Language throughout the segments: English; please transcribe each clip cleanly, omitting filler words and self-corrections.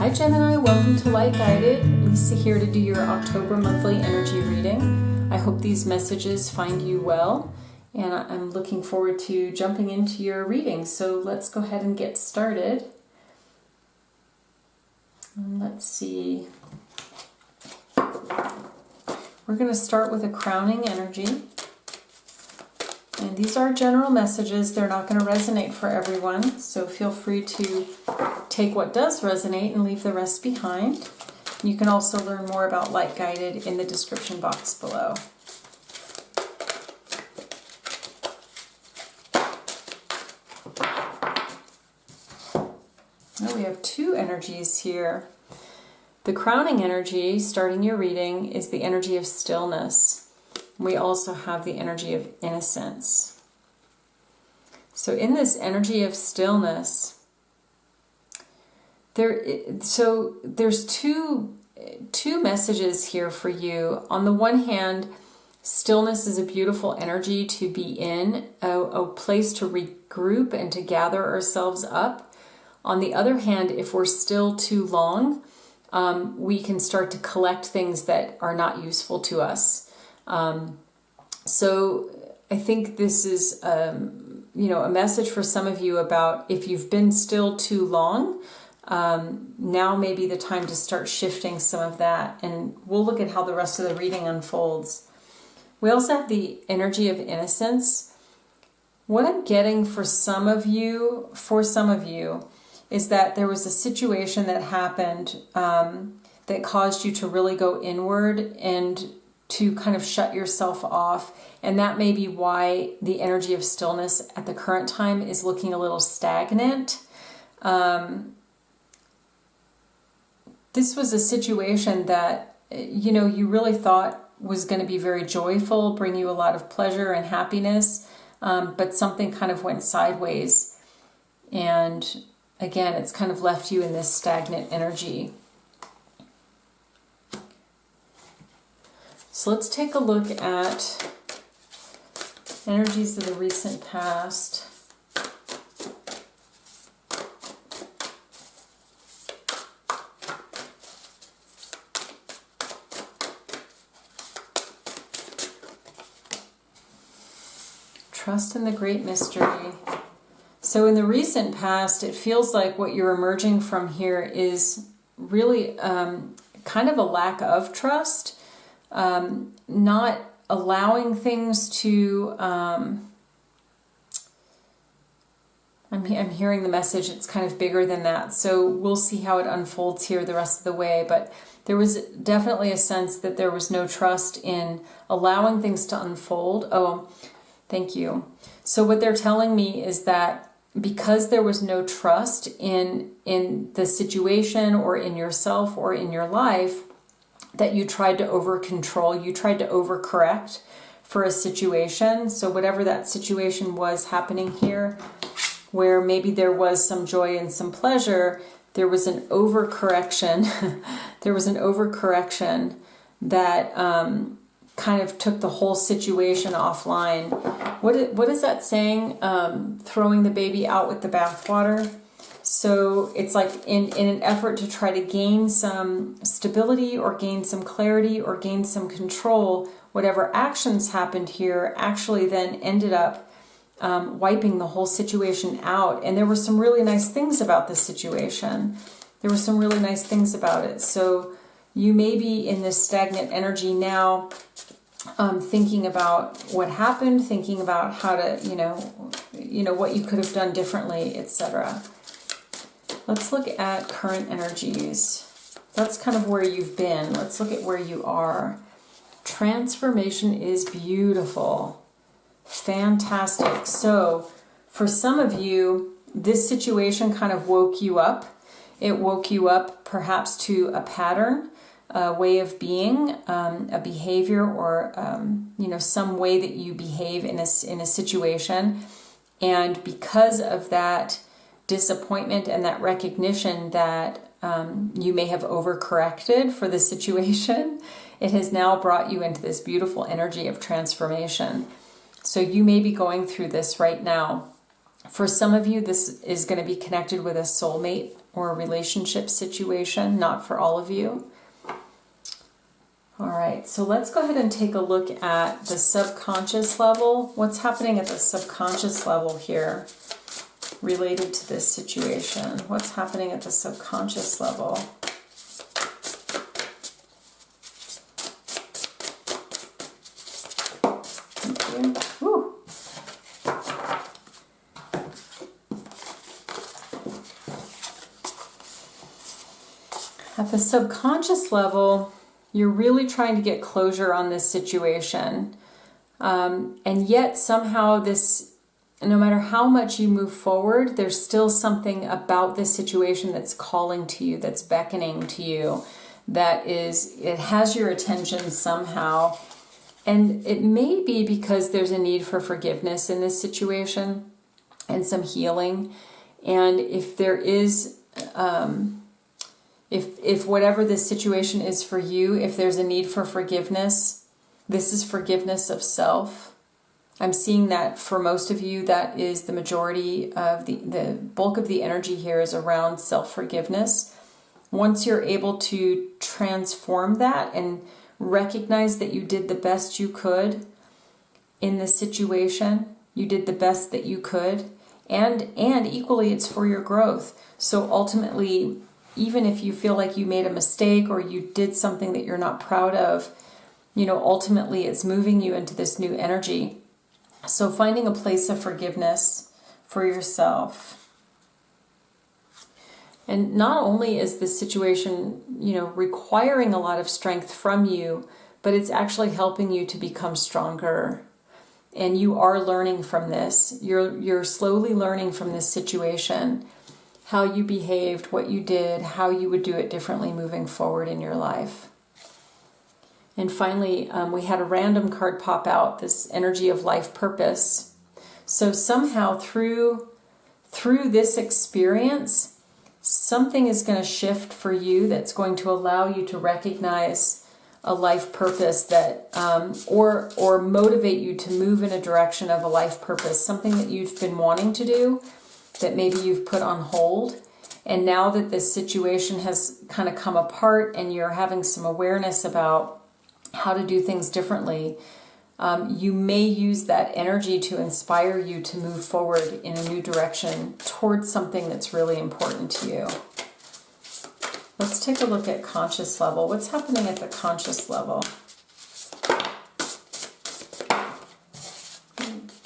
Hi Gemini, welcome to Light Guided. Lisa here to do your October monthly energy reading. I hope these messages find you well, and I'm looking forward to jumping into your reading. So let's go ahead and get started. Let's see. We're going to start with a crowning energy. And these are general messages. They're not going to resonate for everyone, so feel free to take what does resonate and leave the rest behind. You can also learn more about Light Guided in the description box below. Now we have two energies here. The crowning energy, starting your reading, is the energy of stillness. We also have the energy of innocence. So in this energy of stillness, there's two messages here for you. On the one hand, stillness is a beautiful energy to be in, a place to regroup and to gather ourselves up. On the other hand, if we're still too long, we can start to collect things that are not useful to us. So I think this is, a message for some of you about if you've been still too long, now may be the time to start shifting some of that. And we'll look at how the rest of the reading unfolds. We also have the energy of innocence. What I'm getting for some of you, is that there was a situation that happened that caused you to really go inward and to kind of shut yourself off. And that may be why the energy of stillness at the current time is looking a little stagnant. This was a situation that, you really thought was going to be very joyful, bring you a lot of pleasure and happiness, but something kind of went sideways. And again, it's kind of left you in this stagnant energy. So let's take a look at energies of the recent past. Trust in the great mystery. So in the recent past, it feels like what you're emerging from here is really kind of a lack of trust. Not allowing things to, I'm hearing the message, it's kind of bigger than that. So we'll see how it unfolds here the rest of the way. But there was definitely a sense that there was no trust in allowing things to unfold. Oh, thank you. So what they're telling me is that because there was no trust in the situation or in yourself or in your life, that you tried to over-control, you tried to overcorrect for a situation. So whatever that situation was happening here, where maybe there was some joy and some pleasure, there was an overcorrection. There was an overcorrection that kind of took the whole situation offline. What is that saying? Throwing the baby out with the bathwater. So it's like in an effort to try to gain some stability or gain some clarity or gain some control, whatever actions happened here actually then ended up wiping the whole situation out. And there were some really nice things about this situation. There were some really nice things about it. So you may be in this stagnant energy now, thinking about what happened, thinking about how to, what you could have done differently, etc. Let's look at current energies. That's kind of where you've been. Let's look at where you are. Transformation is beautiful. Fantastic. So for some of you, this situation kind of woke you up. It woke you up perhaps to a pattern, a way of being, a behavior, or some way that you behave in a situation. And because of that disappointment and that recognition that you may have overcorrected for the situation, it has now brought you into this beautiful energy of transformation. So you may be going through this right now. For some of you, this is going to be connected with a soulmate or a relationship situation, not for all of you. All right, so let's go ahead and take a look at the subconscious level. What's happening at the subconscious level here related to this situation? What's happening at the subconscious level? Thank you. Woo. At the subconscious level, you're really trying to get closure on this situation. And yet somehow this, no matter how much you move forward, there's still something about this situation that's calling to you, that's beckoning to you, it has your attention somehow. And it may be because there's a need for forgiveness in this situation and some healing. And if there is, if whatever this situation is for you, if there's a need for forgiveness, this is forgiveness of self. I'm seeing that for most of you, that is the majority of the bulk of the energy here is around self-forgiveness. Once you're able to transform that and recognize that you did the best you could in this situation, you did the best that you could, and equally it's for your growth. So ultimately, even if you feel like you made a mistake or you did something that you're not proud of, ultimately it's moving you into this new energy. So finding a place of forgiveness for yourself. And not only is this situation, requiring a lot of strength from you, but it's actually helping you to become stronger. And you are learning from this. You're slowly learning from this situation how you behaved, what you did, how you would do it differently moving forward in your life. And finally, we had a random card pop out, this energy of life purpose. So somehow through this experience, something is going to shift for you that's going to allow you to recognize a life purpose that, or motivate you to move in a direction of a life purpose, something that you've been wanting to do, that maybe you've put on hold. And now that this situation has kind of come apart and you're having some awareness about how to do things differently, you may use that energy to inspire you to move forward in a new direction towards something that's really important to you. Let's take a look at conscious level. What's happening at the conscious level?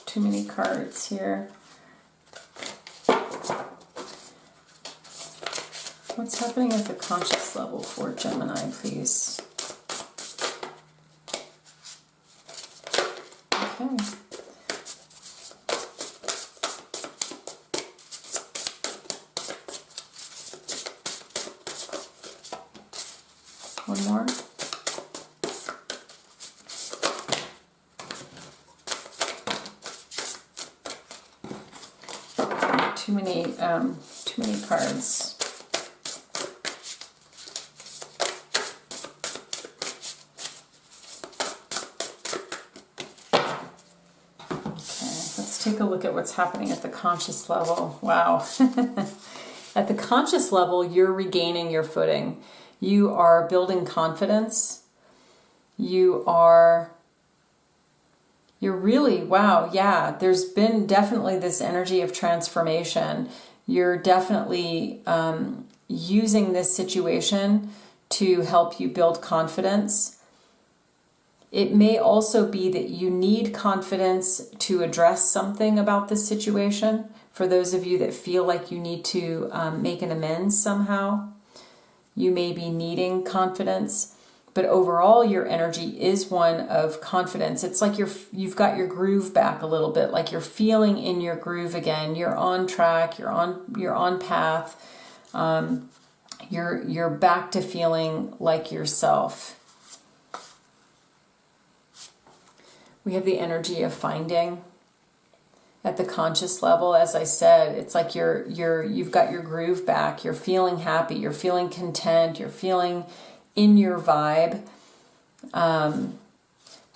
Too many cards here. What's happening at the conscious level for Gemini, please? Okay. One more. Too many cards. Take a look at what's happening at the conscious level. Wow. At the conscious level, you're regaining your footing. You are building confidence. You're really, wow, yeah, there's been definitely this energy of transformation. You're definitely using this situation to help you build confidence. It may also be that you need confidence to address something about this situation. For those of you that feel like you need to make an amends somehow, you may be needing confidence. But overall, your energy is one of confidence. It's like you've got your groove back a little bit, like you're feeling in your groove again. You're on track. You're on path. You're back to feeling like yourself. We have the energy of finding at the conscious level. As I said, it's like you've got your groove back. You're feeling happy. You're feeling content. You're feeling in your vibe.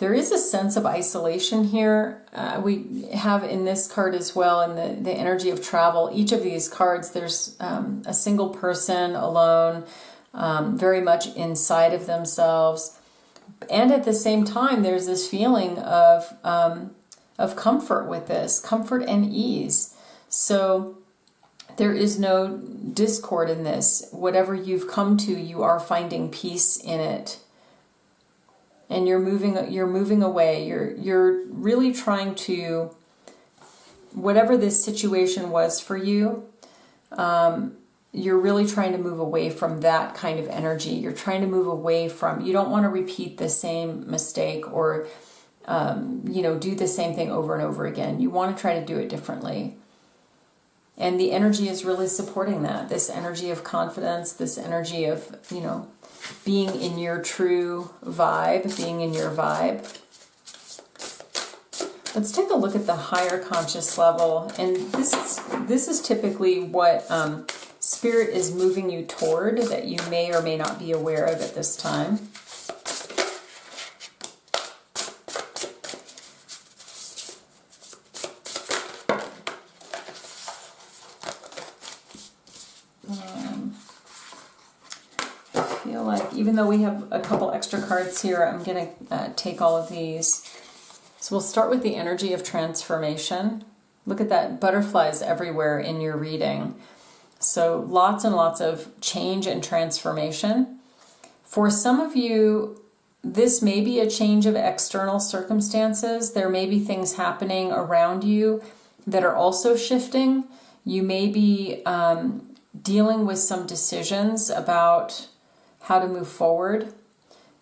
There is a sense of isolation here. We have in this card as well, in the energy of travel, each of these cards, there's a single person alone, very much inside of themselves. And at the same time, there's this feeling of comfort with this, comfort and ease. So there is no discord in this. Whatever you've come to, you are finding peace in it. And you're moving away. You're really trying to, whatever this situation was for you, you're really trying to move away from that kind of energy. You're trying to move away from, you don't want to repeat the same mistake or, do the same thing over and over again. You want to try to do it differently. And the energy is really supporting that. This energy of confidence, this energy of, being in your true vibe, being in your vibe. Let's take a look at the higher conscious level. And this is typically what Spirit is moving you toward that you may or may not be aware of at this time. Even though we have a couple extra cards here, I'm going to take all of these. So we'll start with the energy of transformation. Look at that, butterflies everywhere in your reading. So lots and lots of change and transformation. For some of you, this may be a change of external circumstances. There may be things happening around you that are also shifting. You may be dealing with some decisions about how to move forward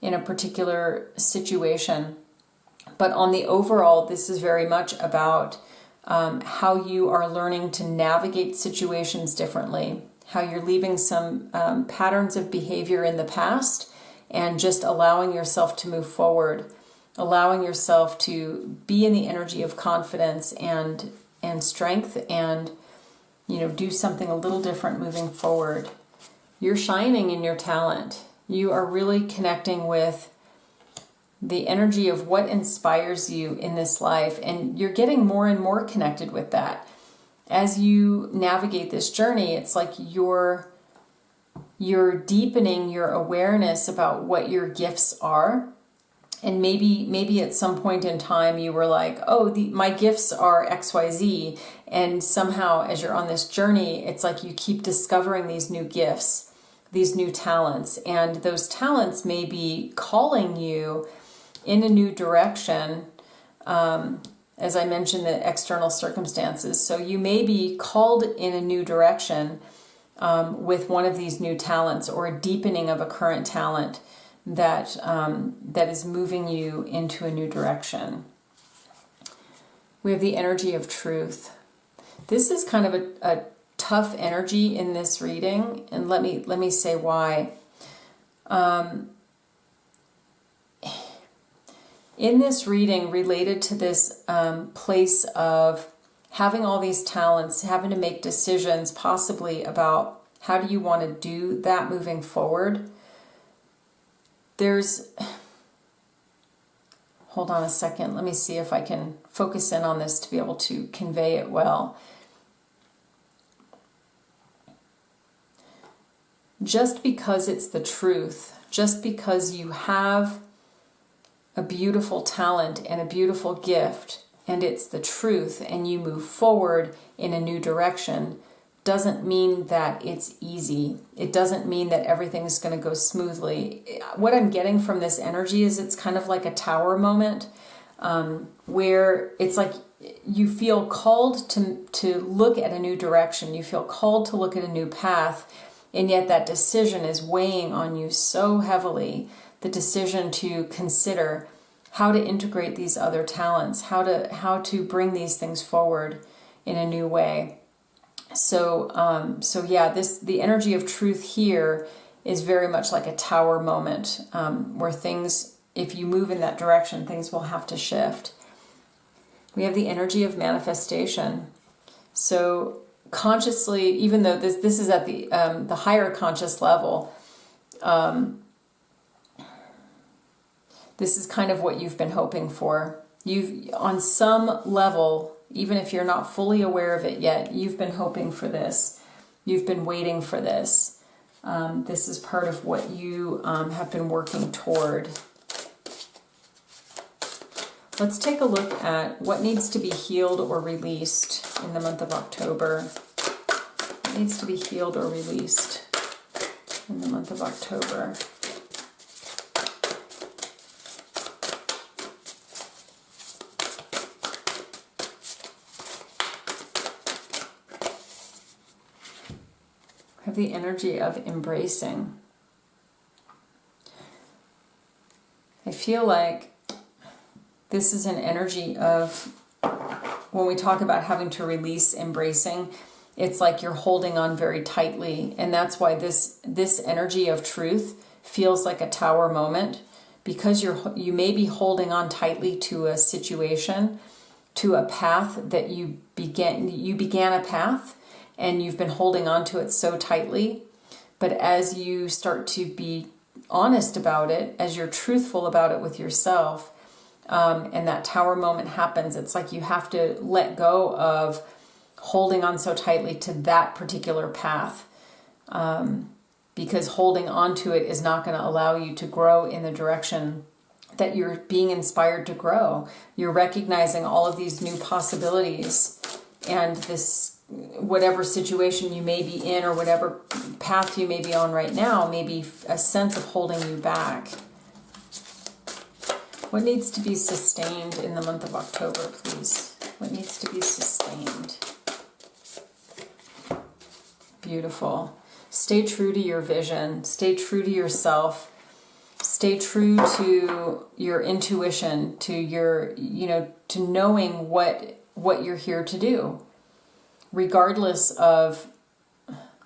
in a particular situation. But on the overall, this is very much about how you are learning to navigate situations differently, how you're leaving some patterns of behavior in the past and just allowing yourself to move forward, allowing yourself to be in the energy of confidence and strength and, do something a little different moving forward. You're shining in your talent. You are really connecting with the energy of what inspires you in this life, and you're getting more and more connected with that. As you navigate this journey, it's like you're deepening your awareness about what your gifts are. And maybe at some point in time you were like, my gifts are XYZ. And somehow as you're on this journey, it's like you keep discovering these new gifts, these new talents. And those talents may be calling you in a new direction. As I mentioned, the external circumstances. So you may be called in a new direction with one of these new talents or a deepening of a current talent that is moving you into a new direction. We have the energy of truth. This is kind of a tough energy in this reading, and let me say why. In this reading, related to this place of having all these talents, having to make decisions possibly about how do you want to do that moving forward, hold on a second, let me see if I can focus in on this to be able to convey it well. Just because it's the truth, just because you have a beautiful talent and a beautiful gift and it's the truth and you move forward in a new direction, doesn't mean that it's easy. It doesn't mean that everything's going to go smoothly. What I'm getting from this energy is it's kind of like a tower moment where it's like you feel called to look at a new direction. You feel called to look at a new path, and yet that decision is weighing on you so heavily. The decision to consider how to integrate these other talents, how to bring these things forward in a new way. So the energy of truth here is very much like a tower moment where things, if you move in that direction, things will have to shift. We have the energy of manifestation. So consciously, even though this is at the This is kind of what you've been hoping for. You've, on some level, even if you're not fully aware of it yet, you've been hoping for this. You've been waiting for this. This is part of what you have been working toward. Let's take a look at what needs to be healed or released in the month of October. What needs to be healed or released in the month of October? I have the energy of embracing. I feel like this is an energy of, when we talk about having to release embracing, it's like you're holding on very tightly. And that's why this energy of truth feels like a tower moment, because you may be holding on tightly to a situation, to a path that you began a path and you've been holding on to it so tightly. But as you start to be honest about it, as you're truthful about it with yourself, and that tower moment happens, it's like you have to let go of holding on so tightly to that particular path, because holding on to it is not going to allow you to grow in the direction that you're being inspired to grow. You're recognizing all of these new possibilities, and this, whatever situation you may be in or whatever path you may be on right now, may be a sense of holding you back. What needs to be sustained in the month of October, please? What needs to be sustained? Beautiful. Stay true to your vision. Stay true to yourself. Stay true to your intuition, to your, to knowing what you're here to do. Regardless of,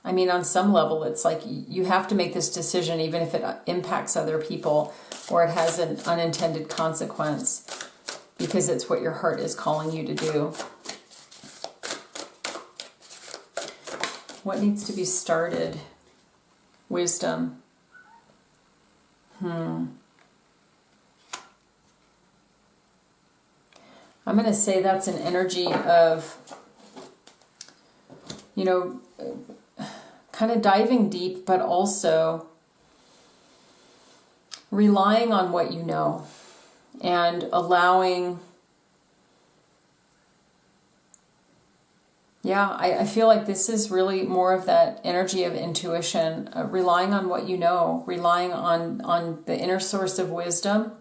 on some level, it's like you have to make this decision even if it impacts other people or it has an unintended consequence, because it's what your heart is calling you to do. What needs to be started? Wisdom. I'm going to say that's an energy of, kind of diving deep, but also relying on what you know and allowing, I feel like this is really more of that energy of intuition, relying on what you know, relying on the inner source of wisdom,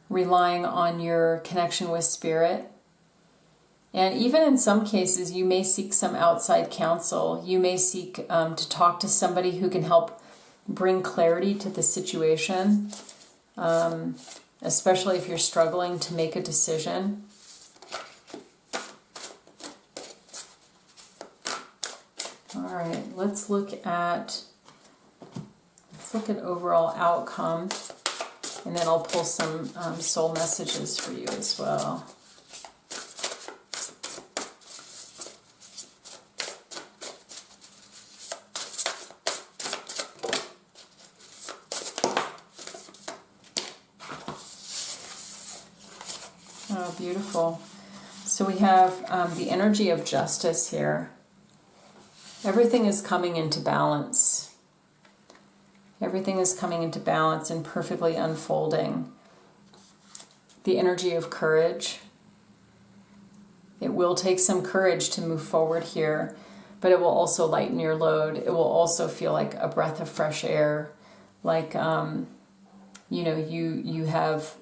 relying on your connection with spirit. And even in some cases, you may seek some outside counsel. You may seek to talk to somebody who can help bring clarity to the situation, especially if you're struggling to make a decision. All right, let's look at overall outcome, and then I'll pull some soul messages for you as well. Oh, beautiful. So we have the energy of justice here. Everything is coming into balance. Everything is coming into balance and perfectly unfolding. The energy of courage. It will take some courage to move forward here, but it will also lighten your load. It will also feel like a breath of fresh air, like you have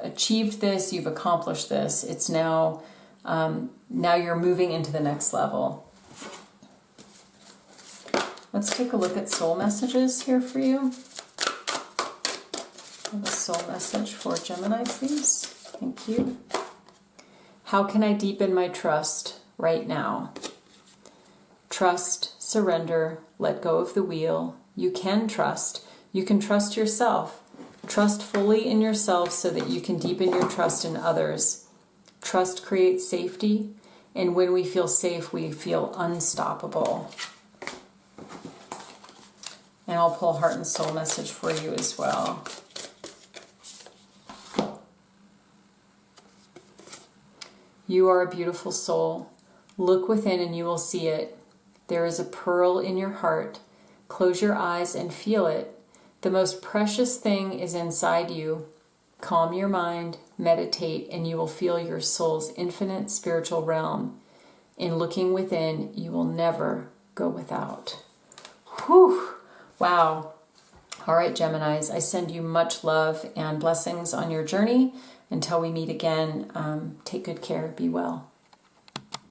achieved this, you've accomplished this. It's now you're moving into the next level. Let's take a look at soul messages here for you. I have a soul message for Gemini, please. Thank you. How can I deepen my trust right now? Trust, surrender, let go of the wheel. You can trust. You can trust yourself. Trust fully in yourself so that you can deepen your trust in others. Trust creates safety, and when we feel safe, we feel unstoppable. And I'll pull heart and soul message for you as well. You are a beautiful soul. Look within and you will see it. There is a pearl in your heart. Close your eyes and feel it. The most precious thing is inside you. Calm your mind, meditate, and you will feel your soul's infinite spiritual realm. In looking within, you will never go without. Whew! Wow. All right, Geminis, I send you much love and blessings on your journey. Until we meet again, take good care. Be well.